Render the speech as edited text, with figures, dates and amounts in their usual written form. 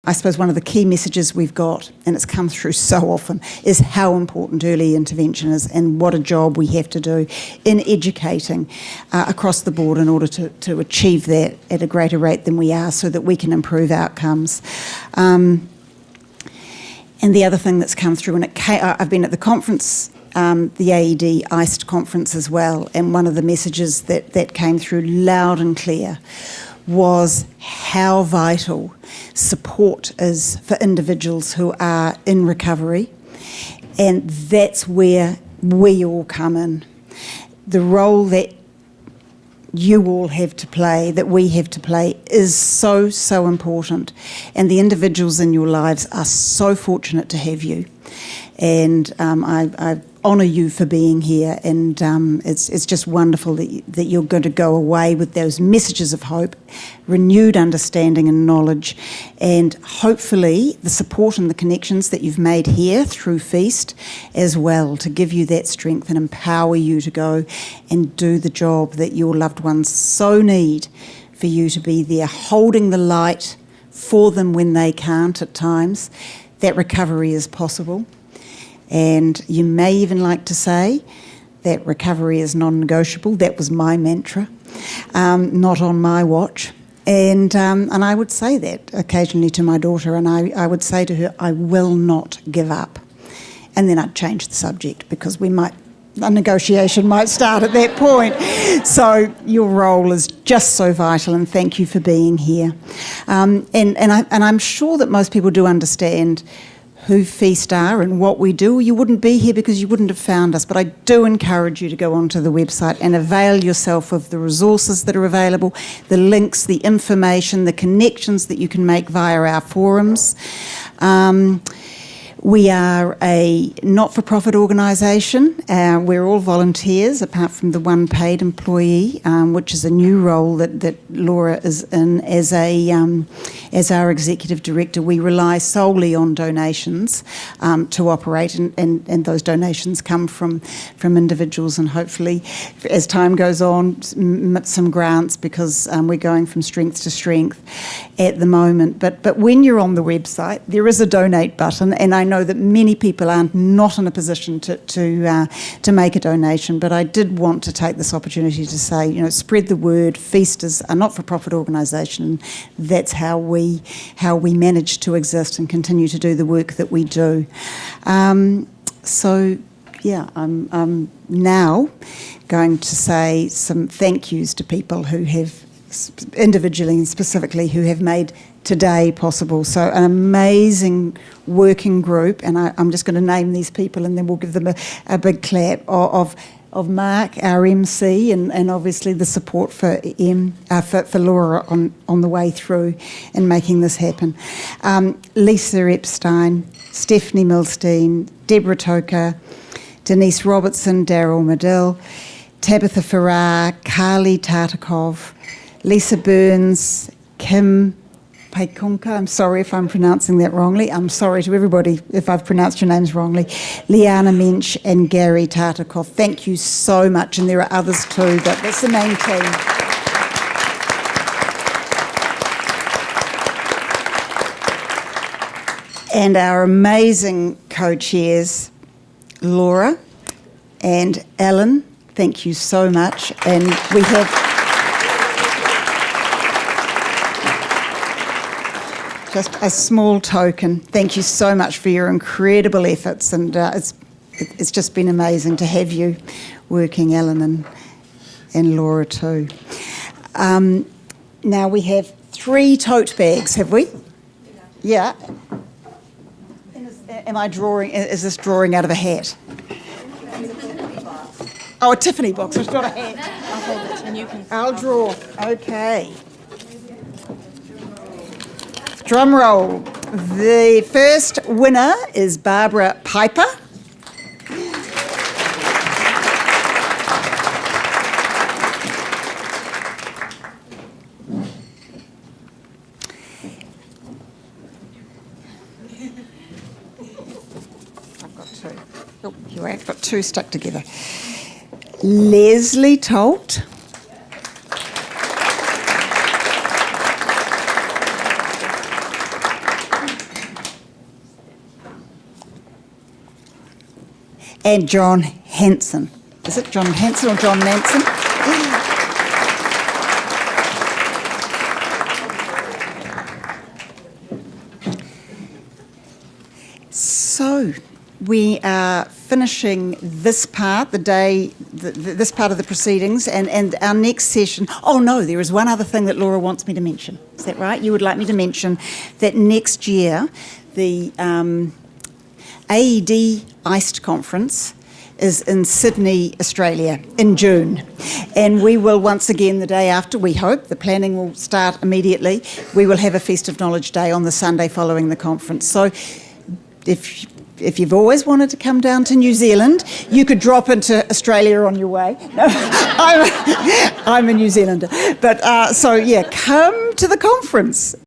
I suppose one of the key messages we've got, and it's come through so often, is how important early intervention is and what a job we have to do in educating across the board in order to achieve that at a greater rate than we are so that we can improve outcomes. And the other thing that's come through, and I've been at the conference, the AED ICED conference as well, and one of the messages that came through loud and clear was how vital support is for individuals who are in recovery, and that's where we all come in. The role that you all have to play, that we have to play, is so, so important, and the individuals in your lives are so fortunate to have you, and I honour you for being here, and it's just wonderful that you're going to go away with those messages of hope, renewed understanding and knowledge, and hopefully the support and the connections that you've made here through F.E.A.S.T as well, to give you that strength and empower you to go and do the job that your loved ones so need for you to be there, holding the light for them when they can't at times. That recovery is possible. And you may even like to say that recovery is non-negotiable. That was my mantra, not on my watch. And I would say that occasionally to my daughter, and I would say to her, I will not give up. And then I'd change the subject because a negotiation might start at that point. So your role is just so vital, and thank you for being here. And I'm sure that most people do understand who F.E.A.S.T are and what we do. You wouldn't be here because you wouldn't have found us, but I do encourage you to go onto the website and avail yourself of the resources that are available, the links, the information, the connections that you can make via our forums. We are a not-for-profit organisation. We're all volunteers, apart from the one paid employee, which is a new role that Laura is in as our executive director. We rely solely on donations to operate, and those donations come from individuals, and hopefully, as time goes on, some grants, because we're going from strength to strength at the moment. But when you're on the website, there is a donate button, and I know that many people are not in a position to make a donation, but I did want to take this opportunity to say, spread the word. F.E.A.S.T is a not-for-profit organisation, and that's how we manage to exist and continue to do the work that we do. I'm now going to say some thank yous to people who have individually and specifically who have made today possible. So an amazing working group, and I'm just going to name these people and then we'll give them a big clap, of Mark, our MC, and obviously the support for Laura on the way through and making this happen. Lisa Epstein, Stephanie Milstein, Deborah Toker, Denise Robertson, Daryl Medill, Tabitha Farrar, Carly Tartakov, Lisa Burns, Kim Paikunka, I'm sorry if I'm pronouncing that wrongly. I'm sorry to everybody if I've pronounced your names wrongly. Liana Mensch and Gary Tartakov. Thank you so much, and there are others too, but that's the main team. And our amazing co-chairs, Laura and Alan, thank you so much. And we have just a small token. Thank you so much for your incredible efforts, and it's just been amazing to have you working, Ellen and Laura too. Now we have 3 tote bags, have we? Yeah. Am I drawing? Is this drawing out of a hat? Oh, a Tiffany box. It's not a hat. I'll hold it and you can. I'll draw. Okay. Drum roll. The first winner is Barbara Piper. I've got 2. Oh, here I've got 2 stuck together. Leslie Tolt. and John Hanson. Is it John Hanson or John Manson? So, we are finishing this part, this part of the proceedings, and our next session. Oh no, there is one other thing that Laura wants me to mention. Is that right? You would like me to mention that next year, the AED F.E.A.S.T conference is in Sydney, Australia, in June. And we will once again, the day after, we hope, the planning will start immediately, we will have a Feast of Knowledge Day on the Sunday following the conference. So if you've always wanted to come down to New Zealand, you could drop into Australia on your way. No, I'm a New Zealander. But so, yeah, come to the conference.